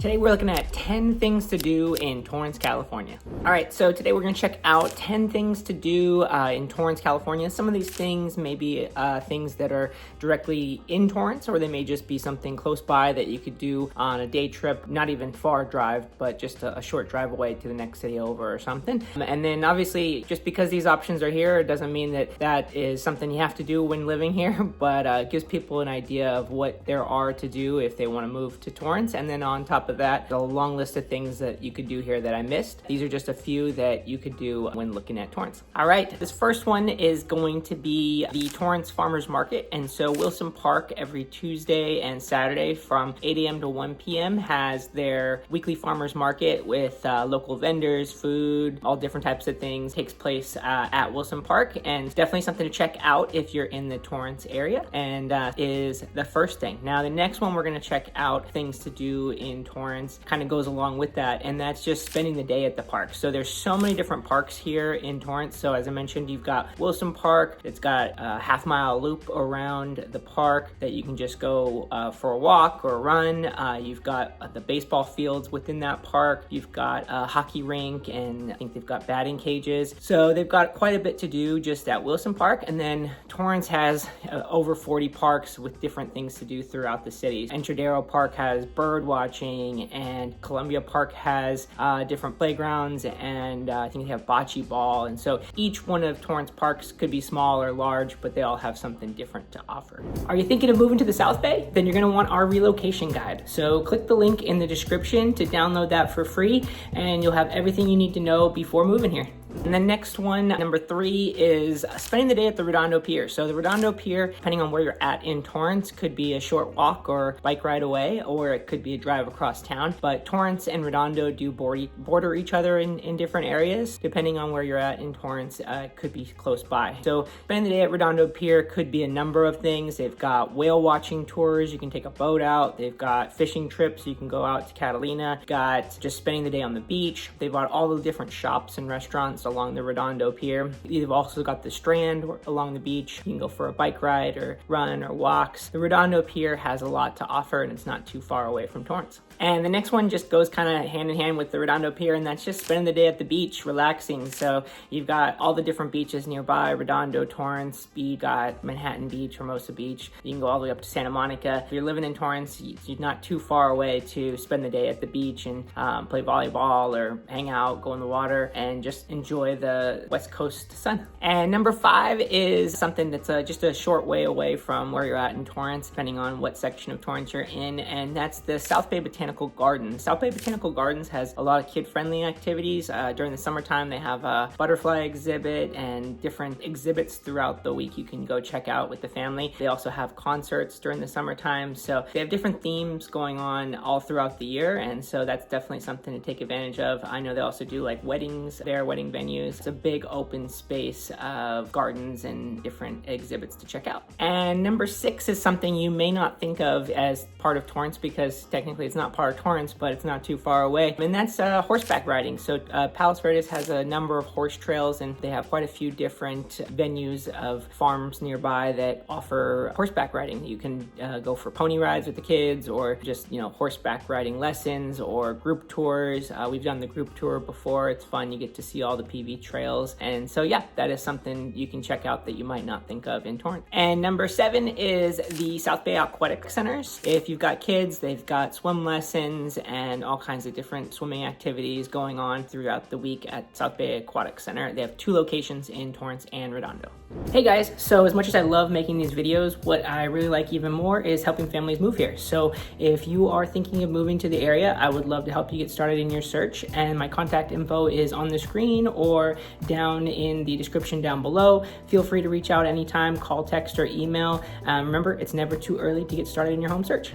Today we're looking at 10 things to do in Torrance, California. All right, so today we're gonna check out 10 things to do in Torrance, California. Some of these things may be things that are directly in Torrance, or they may just be something close by that you could do on a day trip, not even far drive, but just a short drive away to the next city over or something. And then obviously, just because these options are here, it doesn't mean that that is something you have to do when living here, but it gives people an idea of what there are to do if they wanna move to Torrance. And then on top of that, a long list of things that you could do here that I missed. These are just a few that you could do when looking at Torrance. All right, this first one is going to be the Torrance Farmers Market. And so Wilson Park every Tuesday and Saturday from 8 a.m. to 1 p.m. has their weekly farmers market with local vendors, food, all different types of things. Takes place at Wilson Park, and it's definitely something to check out if you're in the Torrance area, and is the first thing. Now the next one we're going to check out things to do in Torrance kind of goes along with that, and that's just spending the day at the park. So there's so many different parks here in Torrance. So as I mentioned, you've got Wilson Park. It's got a half-mile loop around the park that you can just go for a walk or a run. You've got the baseball fields within that park. You've got a hockey rink, and I think they've got batting cages. So they've got quite a bit to do just at Wilson Park. And then Torrance has over 40 parks with different things to do throughout the city. Entradero Park has bird watching, and Columbia Park has different playgrounds, and I think they have bocce ball. And so each one of Torrance parks could be small or large, but they all have something different to offer. Are you thinking of moving to the South Bay? Then you're gonna want our relocation guide. So click the link in the description to download that for free, and you'll have everything you need to know before moving here. And the next one, number 3, is spending the day at the Redondo Pier. So the Redondo Pier, depending on where you're at in Torrance, could be a short walk or bike ride away, or it could be a drive across town. But Torrance and Redondo do border each other in different areas. Depending on where you're at in Torrance, it could be close by. So spending the day at Redondo Pier could be a number of things. They've got whale watching tours. You can take a boat out. They've got fishing trips. You can go out to Catalina. Got just spending the day on the beach. They've got all the different shops and restaurants along the Redondo Pier. You've also got the Strand along the beach. You can go for a bike ride or run or walks. The Redondo Pier has a lot to offer, and it's not too far away from Torrance. And the next one just goes kind of hand in hand with the Redondo Pier, and that's just spending the day at the beach, relaxing. So you've got all the different beaches nearby: Redondo, Torrance, you got Manhattan Beach, Hermosa Beach. You can go all the way up to Santa Monica. If you're living in Torrance, you're not too far away to spend the day at the beach and play volleyball or hang out, go in the water, and just enjoy the West Coast sun. And number 5 is something that's just a short way away from where you're at in Torrance, depending on what section of Torrance you're in, and that's the South Bay Botanical Gardens. South Bay Botanical Gardens has a lot of kid-friendly activities. During the summertime, they have a butterfly exhibit and different exhibits throughout the week you can go check out with the family. They also have concerts during the summertime, so they have different themes going on all throughout the year, and so that's definitely something to take advantage of. I know they also do like weddings there, wedding venues. It's a big open space of gardens and different exhibits to check out. And number 6 is something you may not think of as part of Torrance, because technically it's not part of Torrance, but it's not too far away, and that's horseback riding. So Palos Verdes has a number of horse trails, and they have quite a few different venues of farms nearby that offer horseback riding. You can go for pony rides with the kids, or just horseback riding lessons or group tours. We've done the group tour before. It's fun. You get to see all the PV trails, and so yeah, that is something you can check out that you might not think of in Torrance. And number 7 is the South Bay Aquatic Centers. If you've got kids, they've got swim lessons and all kinds of different swimming activities going on throughout the week at South Bay Aquatic Center. They have 2 locations in Torrance and Redondo. Hey guys, so as much as I love making these videos, what I really like even more is helping families move here. So if you are thinking of moving to the area, I would love to help you get started in your search, and my contact info is on the screen or down in the description down below. Feel free to reach out anytime, call, text, or email. Remember, it's never too early to get started in your home search.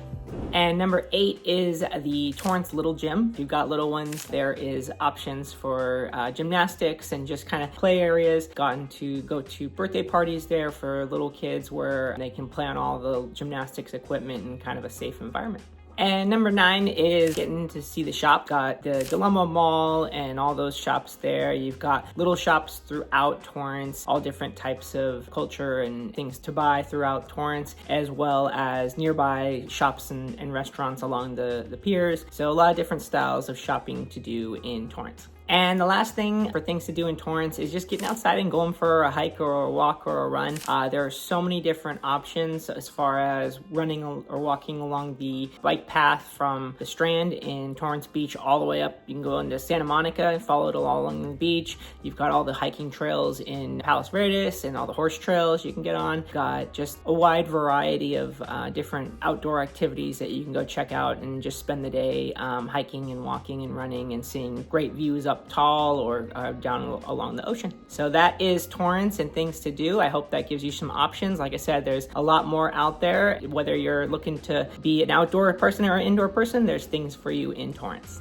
And number 8 is the Torrance Little Gym. If you've got little ones, there is options for gymnastics and just kind of play areas. Gotten to go to birthday parties there for little kids where they can play on all the gymnastics equipment in kind of a safe environment. And number 9 is getting to see the shop. Got the Dilemma Mall and all those shops there. You've got little shops throughout Torrance, all different types of culture and things to buy throughout Torrance, as well as nearby shops and restaurants along the piers. So a lot of different styles of shopping to do in Torrance. And the last thing for things to do in Torrance is just getting outside and going for a hike or a walk or a run. There are so many different options as far as running or walking along the bike path from the Strand in Torrance Beach all the way up. You can go into Santa Monica and follow it along the beach. You've got all the hiking trails in Palos Verdes and all the horse trails you can get on. Got just a wide variety of different outdoor activities that you can go check out and just spend the day hiking and walking and running and seeing great views up tall or down along the ocean. So that is Torrance and things to do. I hope that gives you some options. Like I said, there's a lot more out there. Whether you're looking to be an outdoor person or an indoor person, there's things for you in Torrance.